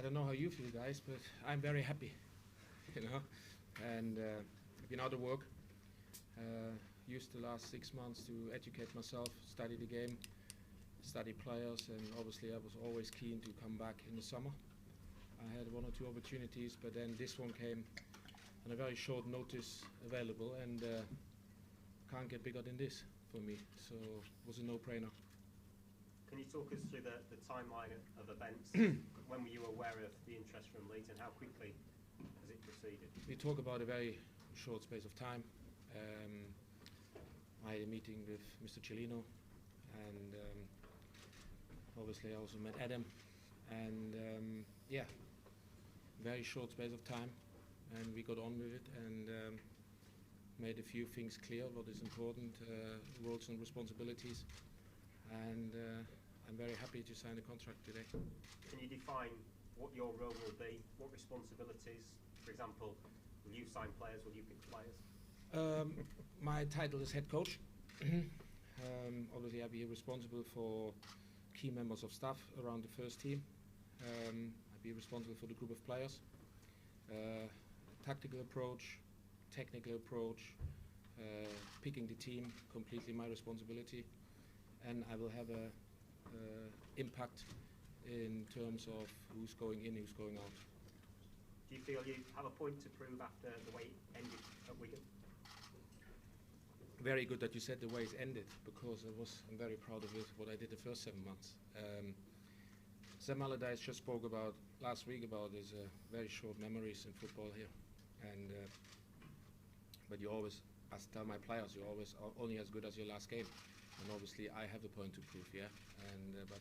don't know how you feel, guys, but I'm very happy, you know. And I've been out of work. Used the last 6 months to educate myself, study the game, study players, and obviously I was always keen to come back in the summer. I had 1 or 2 opportunities, but then this one came on a very short notice available, and can't get bigger than this for me, so it was a no-brainer. Can you talk us through the timeline of events? When were you aware of the interest from Leeds, and how quickly has it proceeded? We talk about a very short space of time. I had a meeting with Mr. Cellino, and obviously I also met Adam, and yeah, very short space of time, and we got on with it, and made a few things clear, what is important, roles and responsibilities, and I'm very happy to sign the contract today. Can you define what your role will be, what responsibilities? For example, will you sign players, will you pick players? My title is head coach. Obviously I'll be responsible for key members of staff around the first team. I'll be responsible for the group of players. Tactical approach, technical approach, picking the team, completely my responsibility. And I will have a impact in terms of who's going in, who's going out. Do you feel you have a point to prove after the way it ended at Wigan? Very good that you said the way it ended, because I'm very proud of it, what I did the first 7 months. Sam Allardyce just spoke about last week about his very short memories in football here, and but you always, as I tell my players, you're always only as good as your last game, and obviously I have a point to prove, yeah. And but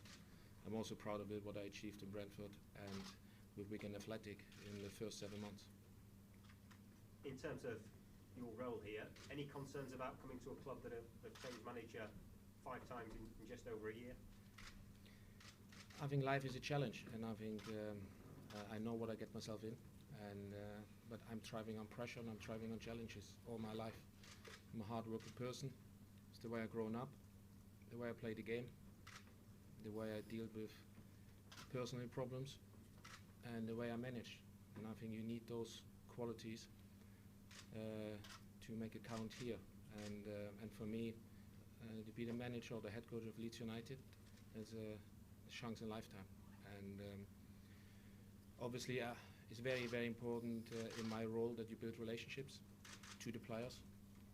I'm also proud of it, what I achieved in Brentford and with Wigan Athletic in the first 7 months. In terms of your role here, any concerns about coming to a club that have changed manager 5 times in just over a year? I think life is a challenge, and I think I know what I get myself in, and but I'm thriving on pressure and I'm thriving on challenges all my life. I'm a hard-working person. It's the way I've grown up, the way I play the game, the way I deal with personal problems, and the way I manage. And I think you need those qualities to make it count here. And for me, to be the manager or the head coach of Leeds United is a chance in a lifetime. And obviously, it's very, very important in my role that you build relationships to the players,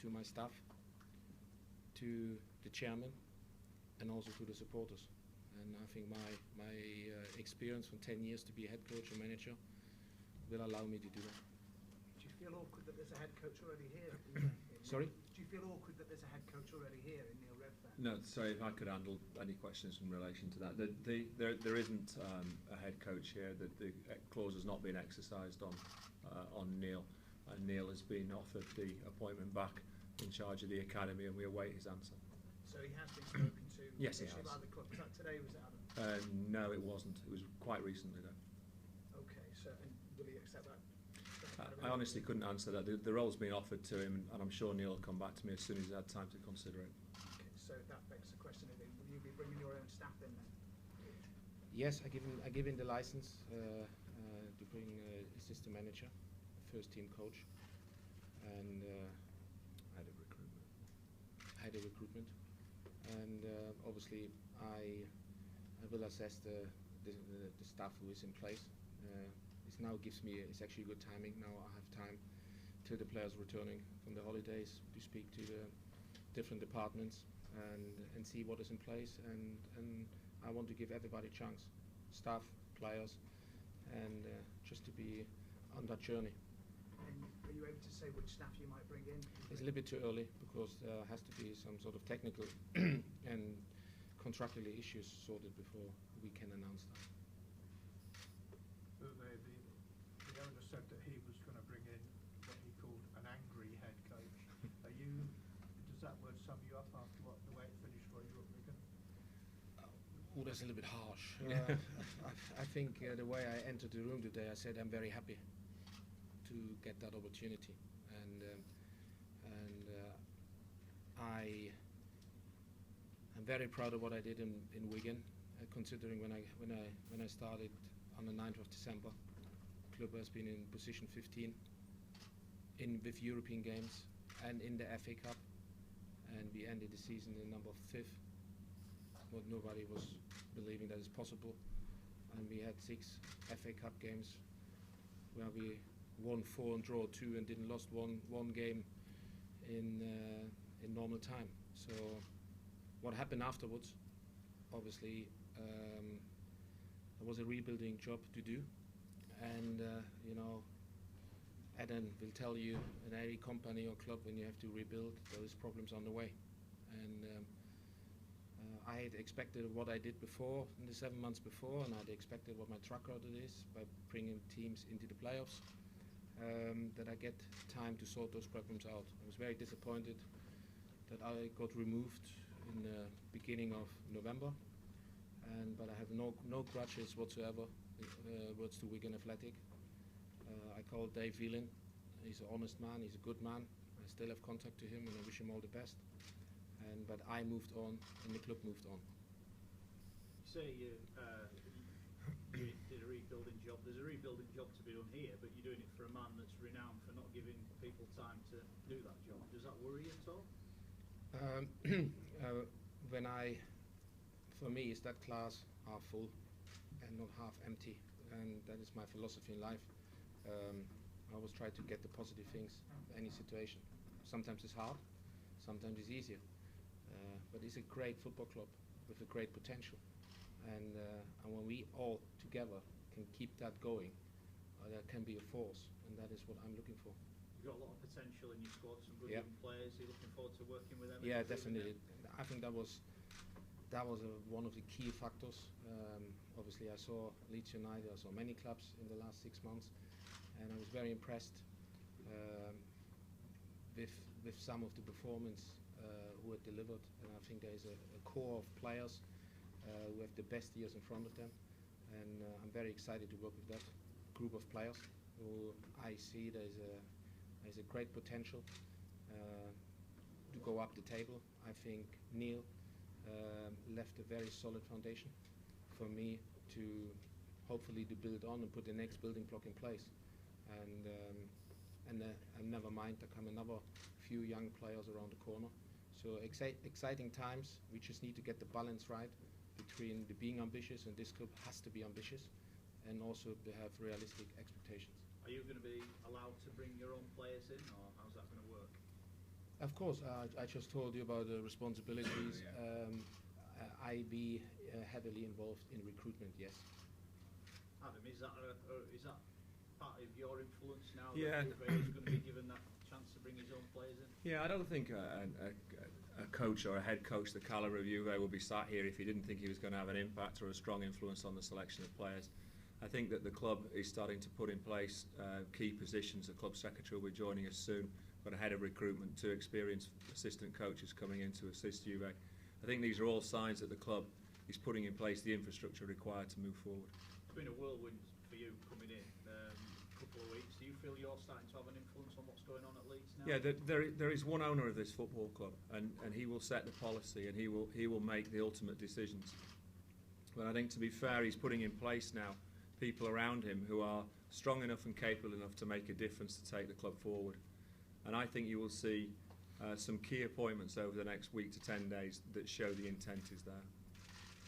to my staff, to the chairman, and also to the supporters. And I think my experience from 10 years to be a head coach and manager will allow me to do that. Do you feel awkward that there's a head coach already here? Sorry? Do you feel awkward that there's a head coach already here in Neil Redfern? No, sorry, if I could handle any questions in relation to that. There isn't a head coach here. The clause has not been exercised on Neil. And Neil has been offered the appointment back in charge of the academy, and we await his answer. So he has been spoken to? Yes, he has. By the club. Was that today, was it Adam? No, it wasn't. It was quite recently, though. Okay, so and will he accept that? I honestly couldn't answer that. The role's been offered to him, and I'm sure Neil will come back to me as soon as he's had time to consider it. Okay, so that begs the question: will you be bringing your own staff in then? Yes, I give in the license to bring assistant manager, first team coach, and Head of recruitment. Head of recruitment, and obviously I will assess the staff who is in place. It now gives me, it's actually good timing. Now I have time till the players returning from the holidays to speak to the different departments and see what is in place, and I want to give everybody a chance, staff, players, and just to be on that journey. And are you able to say which staff you might bring in? It's a little bit too early, because there has to be some sort of technical and contractually issues sorted before we can announce that. The owner said that he was going to bring in what he called an angry head coach. Does that word sum you up after the way it finished for you at Wigan? Oh, that's a little bit harsh. I think the way I entered the room today, I said I'm very happy to get that opportunity, and I'm very proud of what I did in Wigan. Considering when I started on the 9th of December. Club has been in position 15 with European games and in the FA Cup, and we ended the season in number 5th. What nobody was believing that is possible, and we had 6 FA Cup games where we won 4 and draw 2 and didn't lost one game in normal time. So what happened afterwards, obviously, there was a rebuilding job to do, and you know, Adam will tell you in any company or club, when you have to rebuild, there is problems on the way. And I had expected what I did before in the 7 months before, and I'd expected what my track record is by bringing teams into the playoffs, that I get time to sort those problems out. I was very disappointed that I got removed in the beginning of November, but I have no grudges whatsoever towards to Wigan Athletic. I called Dave Whelan. He's an honest man, he's a good man. I still have contact to him, and I wish him all the best. But I moved on, and the club moved on. You say you did a rebuilding job. There's a rebuilding job to be done here, but you're doing it for a man that's renowned for not giving people time to do that job. Does that worry you at all? For me, is that glass half full and not half empty, and that is my philosophy in life. I always try to get the positive things in any situation. Sometimes it's hard, sometimes it's easier, but it's a great football club with a great potential, and when we all together can keep that going, that can be a force, and that is what I'm looking for. You've got a lot of potential in your squad, some good young players. You're looking forward to working with them? Yeah, definitely. I think that was one of the key factors. Obviously, I saw Leeds United, I saw many clubs in the last 6 months, and I was very impressed with some of the performance who had delivered. And I think there is a core of players who have the best years in front of them, and I'm very excited to work with that group of players who I see there's a great potential to go up the table. I think Neil left a very solid foundation for me to hopefully to build on and put the next building block in place. And never mind, there come another few young players around the corner. So exciting times. We just need to get the balance right between the being ambitious, and this club has to be ambitious, and also to have realistic expectations. Are you going to be allowed to bring your own players in, or how's that going to work? Of course, I just told you about the responsibilities. I be heavily involved in recruitment, yes. Adam, is that part of your influence now? Yeah. That Uwe is going to be given that chance to bring his own players in? Yeah, I don't think a coach or a head coach the calibre of Uwe will be sat here if he didn't think he was going to have an impact or a strong influence on the selection of players. I think that the club is starting to put in place key positions. The club secretary will be joining us soon. Got a head of recruitment, 2 experienced assistant coaches coming in to assist Uwe. I think these are all signs that the club is putting in place the infrastructure required to move forward. It's been a whirlwind for you coming in a couple of weeks. Do you feel you're starting to have an influence on what's going on at Leeds now? Yeah, there is one owner of this football club, and he will set the policy, and he will make the ultimate decisions. But I think, to be fair, he's putting in place now people around him who are strong enough and capable enough to make a difference to take the club forward. And I think you will see some key appointments over the next week to 10 days that show the intent is there.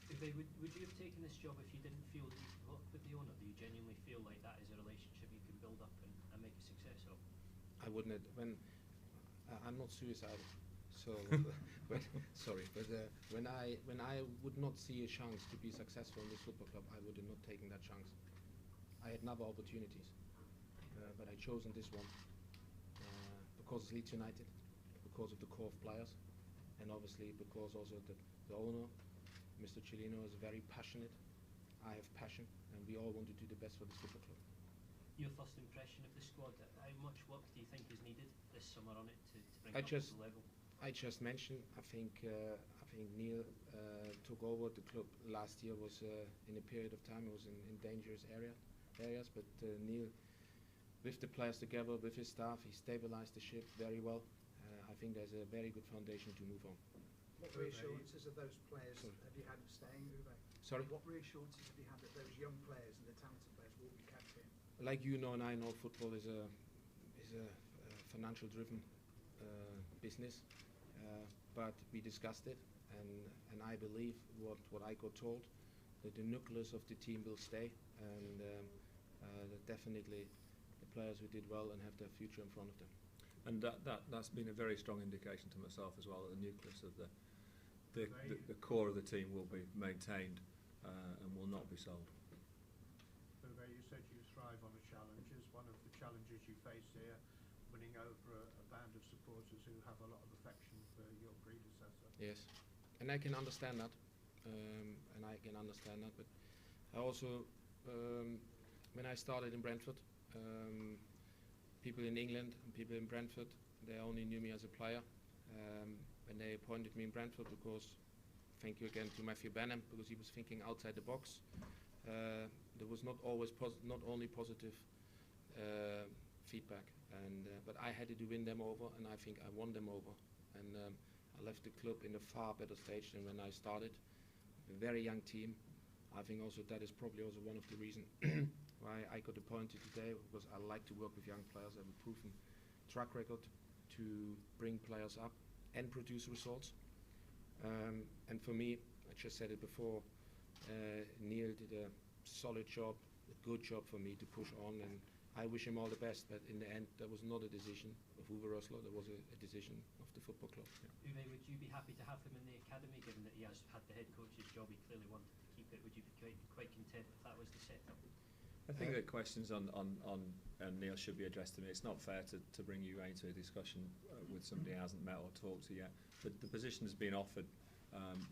Uwe, would you have taken this job if you didn't feel that you could work with the owner? Do you genuinely feel like that is a relationship you can build up and make a success of? I wouldn't have, I'm not suicidal, so sorry, but when I would not see a chance to be successful in this football club, I would have not taken that chance. I had other opportunities, but I chosen this one because it's Leeds United, because of the core of players, and obviously because also the owner, Mr. Cellino, is very passionate. I have passion, and we all want to do the best for this football club. Your first impression of the squad, how much work do you think is needed this summer on it to bring it up to the level? I just mentioned, I think Neil took over the club last year, was in a period of time, it was in dangerous areas, but Neil, with the players together, with his staff, he stabilized the ship very well. I think there's a very good foundation to move on. What reassurances of those players have you had of staying, Uwe? Sorry? What reassurances have you had that those young players and the talented like you know and I know, football is a financial driven business, but we discussed it, and I believe what I got told, that the nucleus of the team will stay, and that definitely the players who did well and have their future in front of them. And that's been a very strong indication to myself as well, that the nucleus of the core of the team will be maintained and will not be sold. Uwe, you said you thrive on the challenges. One of the challenges you face here, winning over a band of supporters who have a lot of affection for your predecessor. Yes, and I can understand that, but I also, when I started in Brentford, people in England and people in Brentford, they only knew me as a player. When they appointed me in Brentford, because, thank you again to Matthew Benham, because he was thinking outside the box. There was not always not only positive feedback, but I had to win them over, and I think I won them over. And I left the club in a far better stage than when I started. A very young team. I think also that is probably also one of the reasons why I got appointed today, because I like to work with young players. I have a proven track record to bring players up and produce results. And for me, I just said it before, Neil did a solid job, a good job for me to push on, and I wish him all the best. But in the end, that was not a decision of Uwe Rosler, there was a decision of the football club. Yeah. Uwe, would you be happy to have him in the academy, given that he has had the head coach's job, he clearly wanted to keep it? Would you be quite content if that was the setup? I think that questions on Neil should be addressed to me. It's not fair to bring you into a discussion with somebody who hasn't met or talked to yet. But the position has been offered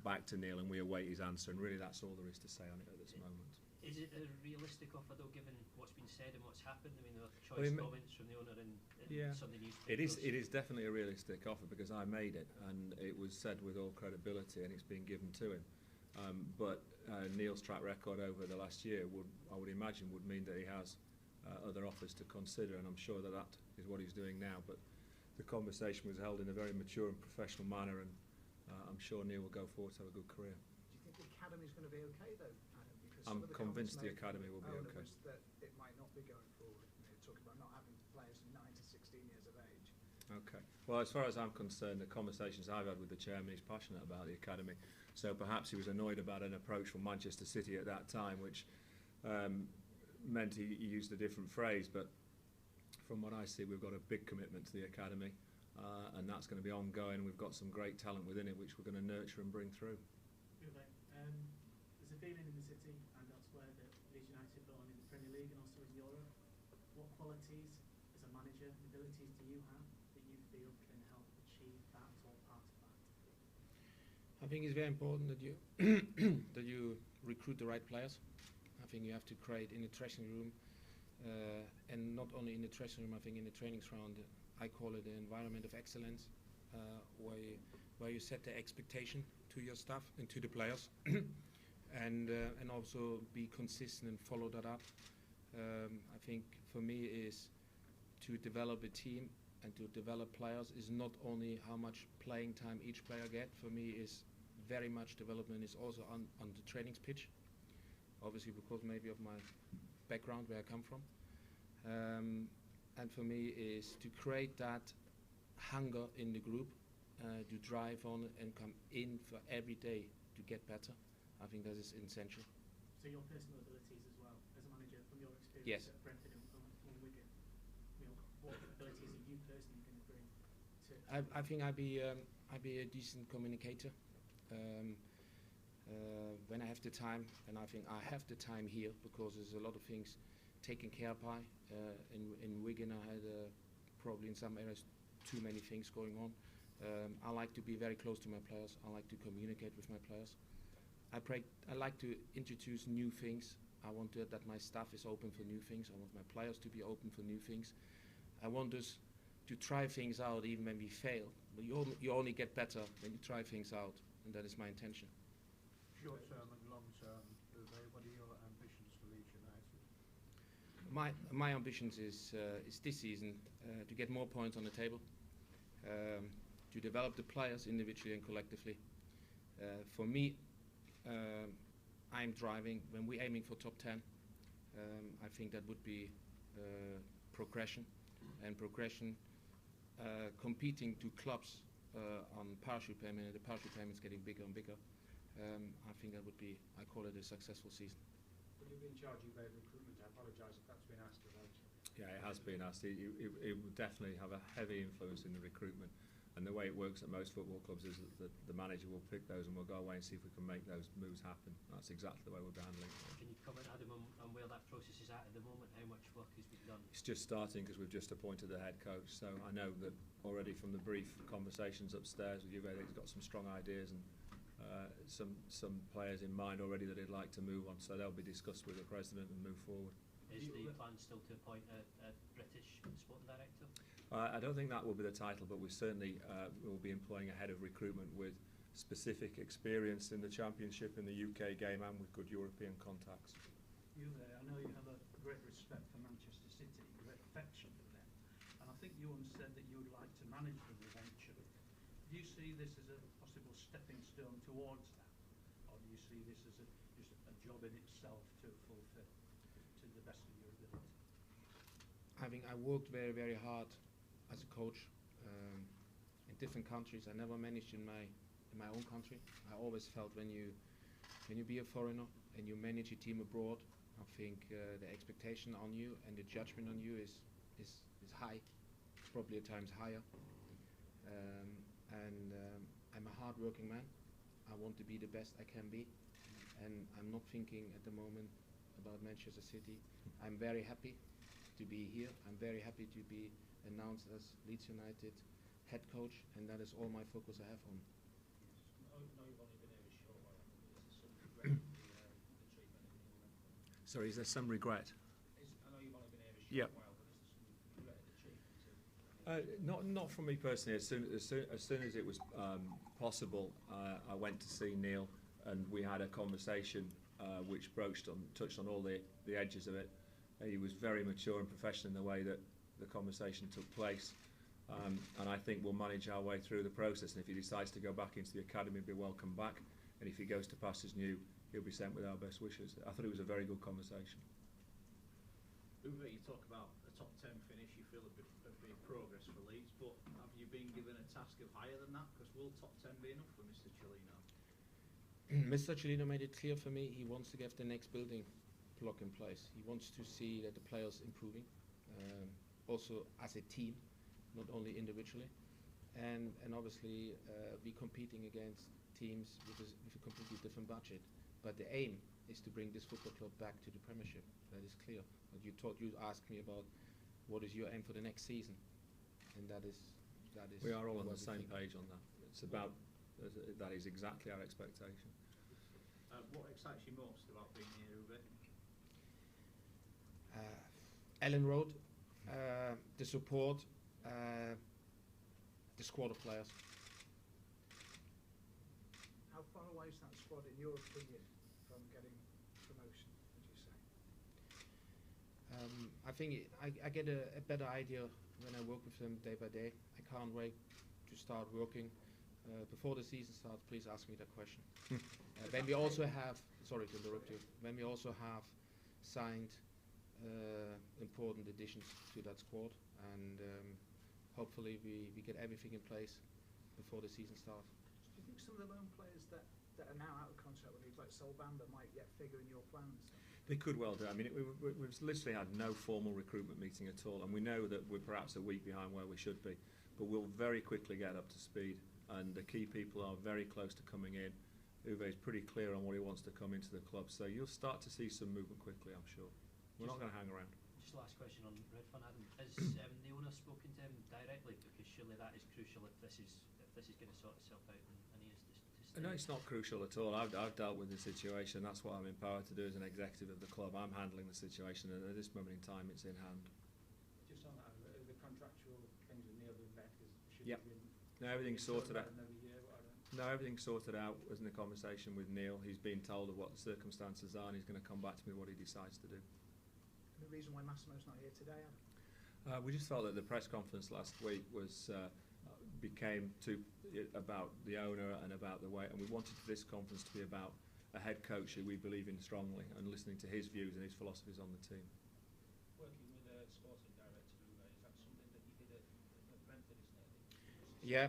back to Neil, and we await his answer, and really that's all there is to say on it at this moment. Is it a realistic offer, though, given what's been said and what's happened? I mean, there were Well, choice comments from the owner in Sunday newspapers. It is definitely a realistic offer, because I made it, and it was said with all credibility, and it's been given to him. But Neil's track record over the last year I would imagine would mean that he has other offers to consider, and I'm sure that is what he's doing now. But the conversation was held in a very mature and professional manner, and I'm sure Neil will go forward to have a good career. Do you think the academy's going to be okay, though, Adam? Because I'm some of the convinced the comments academy will be made okay. was that it might not be going forward. You know, talking about not having players from 9 to 16 years of age. Okay. Well, as far as I'm concerned, the conversations I've had with the chairman, he's passionate about the academy. So perhaps he was annoyed about an approach from Manchester City at that time, which meant he used a different phrase. But from what I see, we've got a big commitment to the academy, and that's going to be ongoing. We've got some great talent within it, which we're going to nurture and bring through. Uwe, there's a feeling in the city and elsewhere that Leeds United belong in the Premier League and also in Europe. What qualities as a manager, abilities do you have that you feel can help achieve that or part of that? I think it's very important that you that you recruit the right players. I think you have to create in the dressing room, and not only in the dressing room. I think in the training ground, I call it an environment of excellence, where you set the expectation to your staff and to the players, and also be consistent and follow that up. I think for me is to develop a team and to develop players is not only how much playing time each player get. For me is very much development is also on the training pitch, obviously because maybe of my background where I come from, and for me is to create that hunger in the group, to drive on and come in for every day to get better. I think that is essential. So your personal abilities as well, as a manager, from your experience Yes. at Brentford and Wigan, you know, what abilities are you personally going to bring to? I think I'd be a decent communicator. When I have the time, and I think I have the time here because there's a lot of things taken care by. In Wigan I had probably in some areas too many things going on. I like to be very close to my players. I like to communicate with my players. I like to introduce new things. I want that my staff is open for new things. I want my players to be open for new things. I want us to try things out even when we fail. But you only get better when you try things out, and that is my intention. Short term and long term, Uwe, what are your ambitions for Leeds United? My ambitions is this season to get more points on the table, to develop the players individually and collectively. For me, I'm driving when we're aiming for top 10. I think that would be progression, and progression competing to clubs on parachute payment, and the parachute payment's getting bigger and bigger. I think that would be, I call it a successful season. Will you be in charge of recruitment? I apologise if that's been asked about. Yeah, it has been asked. It will definitely have a heavy influence in the recruitment. And the way it works at most football clubs is that the manager will pick those and we'll go away and see if we can make those moves happen. That's exactly the way we'll be handling it. Can you comment, Adam, on where that process is at the moment? How much work has been done? It's just starting because we've just appointed the head coach. So I know that already from the brief conversations upstairs with Uwe, he's got some strong ideas and some players in mind already that he'd like to move on. So they'll be discussed with the president and move forward. Is the plan still to appoint a British sporting director? I don't think that will be the title, but we certainly will be employing a head of recruitment with specific experience in the Championship, in the UK game, and with good European contacts. Uwe, I know you have a great respect for Manchester City, great affection for them, and I think you once said that you would like to manage them eventually. Do you see this as a possible stepping stone towards that, or do you see this as just a job in itself to fulfil to the best of your ability? I worked very, very hard as a coach in different countries. I never managed in my own country. I always felt when you be a foreigner and you manage a team abroad, I think the expectation on you and the judgment on you is high. It's probably at times higher. I'm a hard-working man. I want to be the best I can be, and I'm not thinking at the moment about Manchester City. I'm very happy to be here. I'm very happy to be announced as Leeds United head coach, and that is all my focus I have on. No, you've only been here a short while. Is there some regret in the treatment in the event? Sorry, is there some regret? I know you've only been here a short Yep. while, but is there some regret in the treatment? Not from me personally. As soon as it was possible, I went to see Neil, and we had a conversation which touched on all the edges of it. He was very mature and professional in the way that the conversation took place, and I think we'll manage our way through the process. And if he decides to go back into the academy, he'll be welcome back. And if he goes to Pastors New, he'll be sent with our best wishes. I thought it was a very good conversation. Uwe, you talk about a top 10 finish, you feel a bit progress for Leeds, but have you been given a task of higher than that? Because will top 10 be enough for Mr. Cellino? Mr. Cellino made it clear for me he wants to get the next building block in place. He wants to see that the players improving, also as a team, not only individually, and obviously be competing against teams with a completely different budget. But the aim is to bring this football club back to the Premiership. That is clear. But you asked me about what is your aim for the next season, and that is. We are all on the same page on that. It's about that is exactly our expectation. What excites you most about being here, Uwe? Ellen Road, the support, the squad of players. How far away is that squad, in your opinion, from getting promotion, would you say? I think I get a better idea when I work with them day by day. I can't wait to start working. Before the season starts, please ask me that question. When we also have, sorry to interrupt you, when we also have signed important additions to that squad, and hopefully we get everything in place before the season starts. Do you think some of the loan players that are now out of contract with Leeds, like Solbamba, might yet figure in your plans? They could well do. I mean, we've literally had no formal recruitment meeting at all, and we know that we're perhaps a week behind where we should be, but we'll very quickly get up to speed, and the key people are very close to coming in. Uwe is pretty clear on what he wants to come into the club, so you'll start to see some movement quickly, I'm sure. We're not going to hang around. Just last question on Red Fun, Adam. Has the owner spoken to him directly? Because surely that is crucial if this is going to sort itself out and he is to stay. No, it's not crucial at all. I've dealt with the situation. That's what I'm empowered to do as an executive of the club. I'm handling the situation, and at this moment in time, it's in hand. Just on that, the contractual things with Neil being back, should Yep. have been... No, everything's sorted out. Another year, whatever. No, everything's sorted out. Was in the conversation with Neil. He's been told of what the circumstances are, and he's going to come back to me what he decides to do. And the reason why Massimo's not here today, Adam? We just felt that the press conference last week became too about the owner and about the way, and we wanted this conference to be about a head coach who we believe in strongly, and listening to his views and his philosophies on the team. working with a sporting director, Uwe, is that something that you did at Brentford, isn't it? Yeah.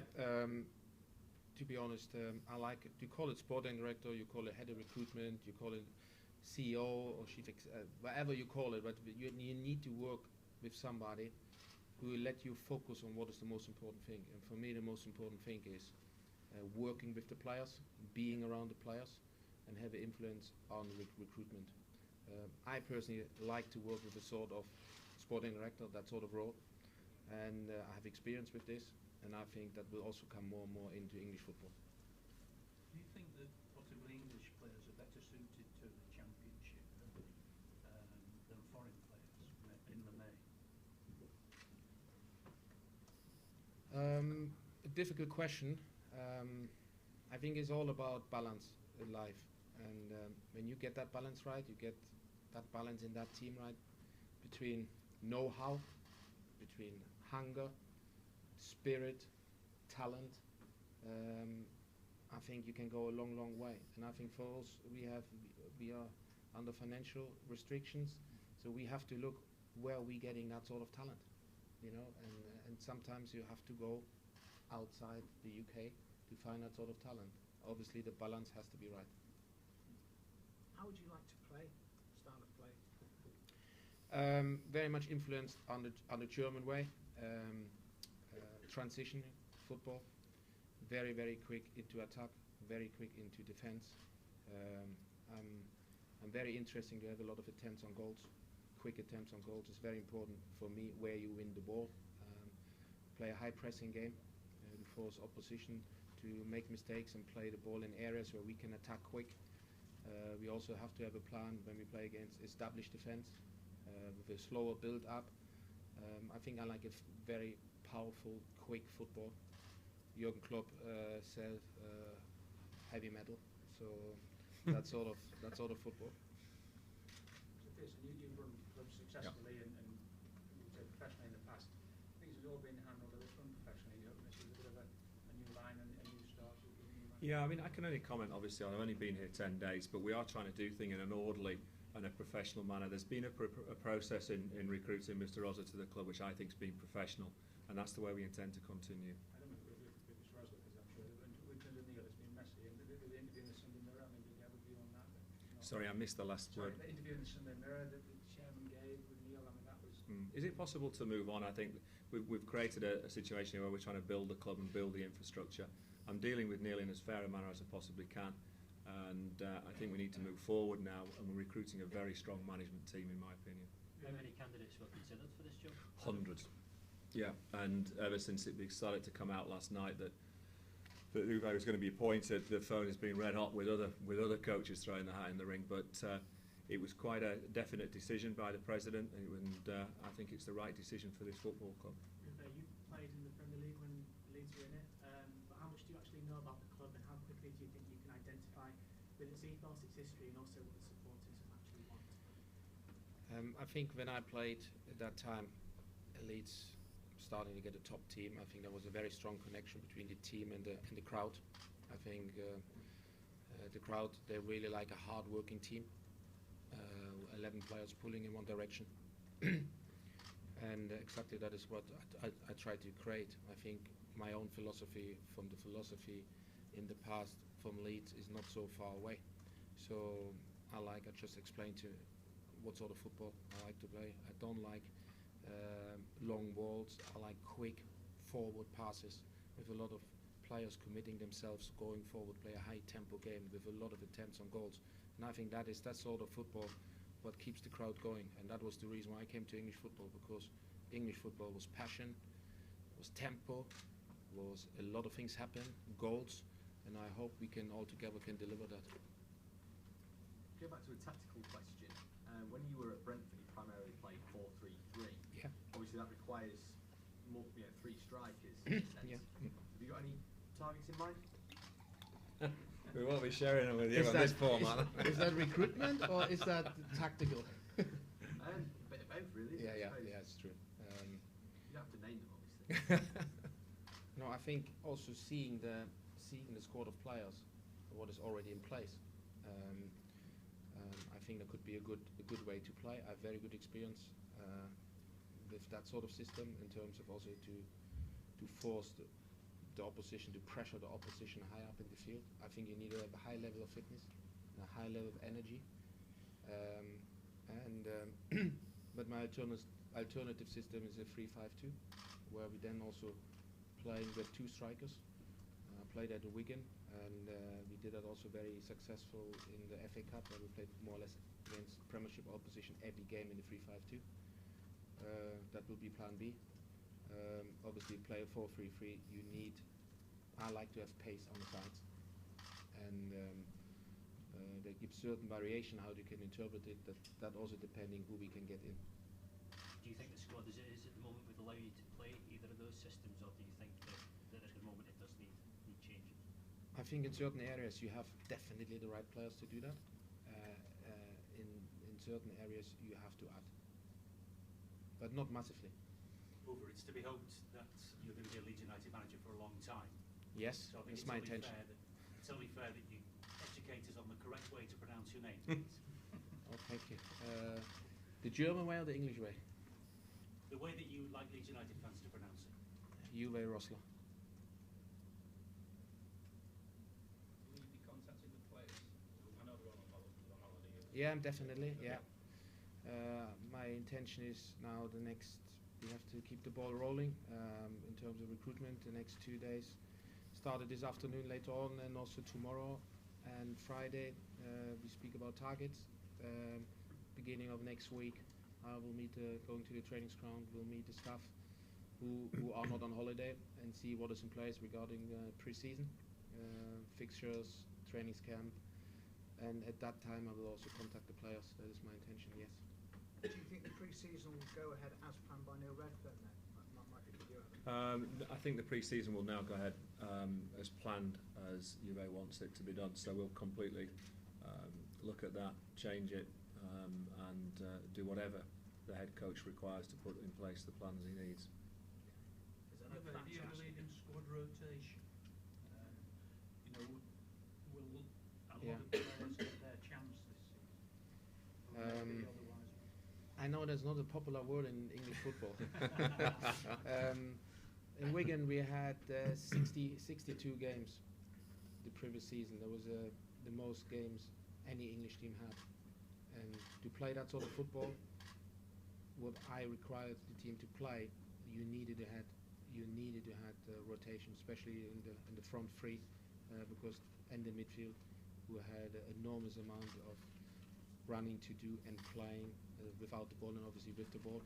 To be honest, I like it. You call it sporting director, you call it head of recruitment, you call it CEO or whatever you call it, but you need to work with somebody who will let you focus on what is the most important thing. And for me, the most important thing is working with the players, being around the players, and have an influence on recruitment. I personally like to work with a sort of sporting director, that sort of role, and I have experience with this. And I think that will also come more and more into English football. Do you think that possibly English players are better suited to the Championship than foreign players in the main? A difficult question. I think it's all about balance in life. And when you get that balance right, you get that balance in that team right, between know-how, between hunger, spirit, talent, I think you can go a long, long way. And I think for us, we are under financial restrictions, so we have to look where we're getting that sort of talent, you know. And sometimes you have to go outside the UK to find that sort of talent. Obviously, the balance has to be right. How would you like to play? Style of play? Very much influenced on the German way. Transition football, very, very quick into attack, very quick into defense. I'm very interested to have a lot of attempts on goals. Quick attempts on goals is very important for me, where you win the ball. Play a high pressing game, force opposition to make mistakes and play the ball in areas where we can attack quick. We also have to have a plan when we play against established defense with a slower build up. I think I like a very powerful, quick football. Jurgen Klopp said heavy metal, so that sort of football. So Pearson, you've run clubs successfully and you've said professionally in the past. Things have all been handled a bit unprofessionally. This is a bit of a new line and a new start. Yeah, I mean, I can only comment, obviously, I've only been here 10 days, but we are trying to do things in an orderly and a professional manner. There's been a process in recruiting Mr. Rosler to the club, which I think has been professional, and that's the way we intend to continue. I don't know with Mr. Rosler, because I'm sure with Neil it's been messy, and the interview in the Sunday Mirror, I mean, did you have a view on that? Sorry, I missed the last word. The interview in the Sunday Mirror that the chairman gave with Neil, I mean, that was... Is it possible to move on? I think we've created a situation where we're trying to build the club and build the infrastructure. I'm dealing with Neil in as fair a manner as I possibly can, and I think we need to move forward now, and we're recruiting a very strong management team, in my opinion. How many candidates were considered for this job? Hundreds. Yeah, and ever since it started to come out last night that Uwe was going to be appointed, the phone has been red hot with other coaches throwing the hat in the ring. But it was quite a definite decision by the president, and I think it's the right decision for this football club. You played in the Premier League when Leeds were in it, but how much do you actually know about the club, and how quickly do you think you can identify with its ethos, its history, and also what the supporters actually want? I think when I played at that time, Leeds starting to get a top team. I think there was a very strong connection between the team and the crowd. I think the crowd, they really like a hard-working team. 11 players pulling in one direction. And exactly that is what I try to create. I think my own philosophy from the philosophy in the past from Leeds is not so far away. So I just explained to what sort of football I like to play. I don't like long balls. I like quick forward passes with a lot of players committing themselves, going forward, play a high tempo game with a lot of attempts on goals. And I think that sort of football what keeps the crowd going, and that was the reason why I came to English football, because English football was passion, was tempo, was a lot of things happen, goals, and I hope we can all together can deliver that. Go back to a tactical question. When you were at Brentford, you primarily played 4-3-3. Yeah. Obviously, that requires more, three strikers. In a sense. Yeah. Have you got any targets in mind? We won't be sharing them with you on this format. Is that recruitment or is that tactical? A bit of both, really. Yeah, it's true. You don't have to name them, obviously. No, I think also seeing the squad of players, what is already in place. I think that could be a good way to play. I have very good experience with that sort of system in terms of also to force the opposition, to pressure the opposition high up in the field. I think you need a high level of fitness, and a high level of energy. But my alternative system is a 3-5-2, where we then also playing with 2 strikers. Played at the Wigan, and we did that also very successful in the FA Cup, where we played more or less against Premiership opposition every game in the 3-5-2. That will be plan B. Obviously, play a 4-3-3. I like to have pace on the sides, and that gives certain variation how you can interpret it. That also depending who we can get in. Do you think the squad as it is at the moment would allow you to play either of those systems, or do you think that at the moment it does need changes? I think in certain areas you have definitely the right players to do that. In certain areas you have to add, but not massively. Uwe, it's to be hoped that you're going to be a Leeds United manager for a long time. Yes, So I think it's my intention. It's only fair that you educate us on the correct way to pronounce your name, please. Oh, thank you. The German way or the English way? The way that you would like Leeds United fans to pronounce it. Uwe Rosler. Will you be contacting the players? I know they're on holiday. Yeah, definitely. Yeah. My intention is now we have to keep the ball rolling in terms of recruitment. The next 2 days, started this afternoon later on, and also tomorrow and Friday we speak about targets. Beginning of next week, I will meet going to the training ground. We'll meet the staff who are not on holiday and see what is in place regarding pre-season fixtures, trainings camp, and at that time I will also contact the players. That is my intention. Yes. Do you think the pre-season will go ahead as planned by Neil Redfern then? Might be for you, Evan. I think the pre-season will now go ahead as planned as Uwe wants it to be done. So we'll completely look at that, change it, and do whatever the head coach requires to put in place the plans he needs. Is that Do you believe in squad rotation? Will a lot of players get their chance this season? Or maybe otherwise? I know that's not a popular word in English football. In Wigan we had 62 games the previous season. That was the most games any English team had. And to play that sort of football, what I required the team to play, you needed to have rotation, especially in the front three, because in the midfield we had an enormous amount of running to do and playing without the ball and obviously with the ball.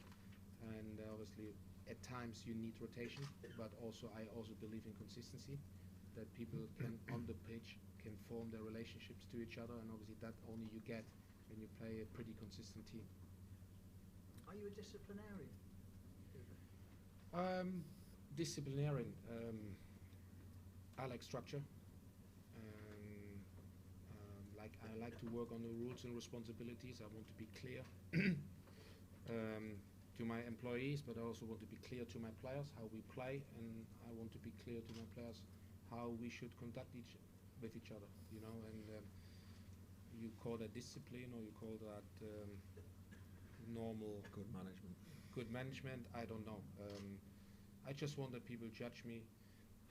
And obviously at times you need rotation, but also I also believe in consistency, that people can on the pitch can form their relationships to each other, and obviously that only you get when you play a pretty consistent team. Are you a disciplinarian? Disciplinarian. I like structure. I like to work on the rules and responsibilities. I want to be clear to my employees, but I also want to be clear to my players how we play, and I want to be clear to my players how we should conduct with each other. And you call that discipline, or you call that normal Good management. Good management. I don't know. I just want that people judge me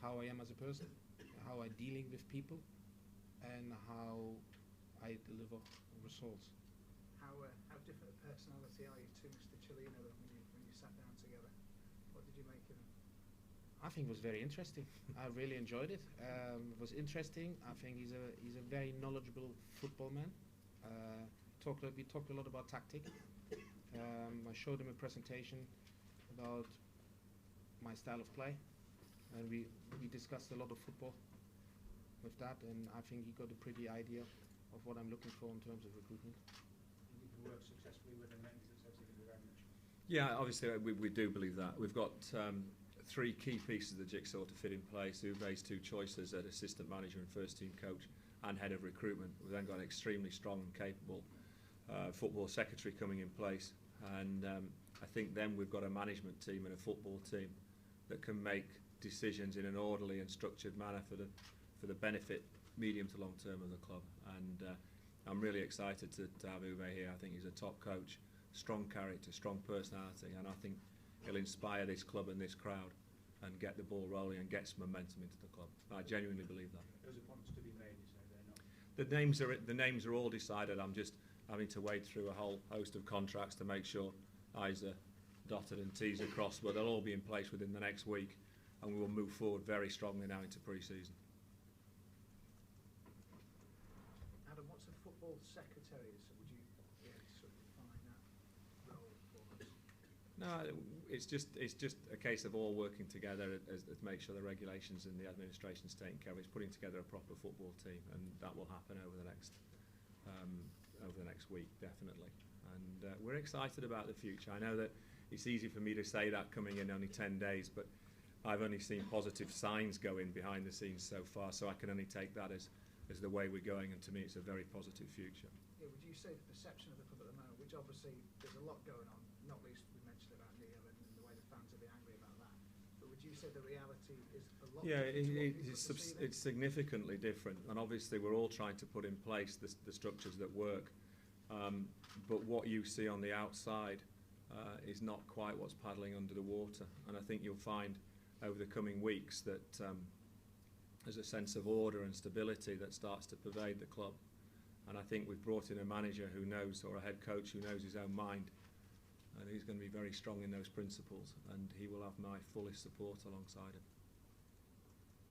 how I am as a person, how I'm dealing with people, and how I deliver results. How different a personality are you to Mr. Cellino when you sat down together? What did you make of him? I think it was very interesting. I really enjoyed it. It was interesting. I think he's a very knowledgeable football man. We talked a lot about tactic. I showed him a presentation about my style of play, and we discussed a lot of football with that, and I think he got a pretty idea of what I'm looking for in terms of recruitment. You can work successfully with him and successfully with very much. Yeah, obviously we do believe that. We've got 3 key pieces of the jigsaw to fit in place. Uwe's 2 choices at assistant manager and first team coach and head of recruitment. We've then got an extremely strong and capable football secretary coming in place, and I think then we've got a management team and a football team that can make decisions in an orderly and structured manner for the benefit medium to long term of the club. And I'm really excited to have Uwe here. I think he's a top coach, strong character, strong personality, and I think he'll inspire this club and this crowd and get the ball rolling and get some momentum into the club. I genuinely believe that. Those appointments to be made, you say they're not? The names are all decided. I'm just having to wade through a whole host of contracts to make sure I's are dotted and T's are crossed, but they'll all be in place within the next week, and we will move forward very strongly now into pre-season. Adam, what's a football secretary? So would you be able to sort of define that role for us? No, it's just a case of all working together as make sure the regulations and the administration's taken care of. It's putting together a proper football team, and that will happen over the next week, definitely. And we're excited about the future. I know that it's easy for me to say that coming in only 10 days, but I've only seen positive signs going behind the scenes so far, so I can only take that as the way we're going, and to me it's a very positive future. Yeah, would you say the perception of the club at the moment, which obviously there's a lot going on, not least we mentioned about Neil and the way the fans are being angry about that, but would you say the reality is a lot different to what people are perceiving? It's significantly different, and obviously we're all trying to put in place the structures that work, but what you see on the outside is not quite what's paddling under the water, and I think you'll find over the coming weeks that there's a sense of order and stability that starts to pervade the club, and I think we've brought in a manager who knows, or a head coach who knows his own mind, and he's going to be very strong in those principles, and he will have my fullest support alongside him.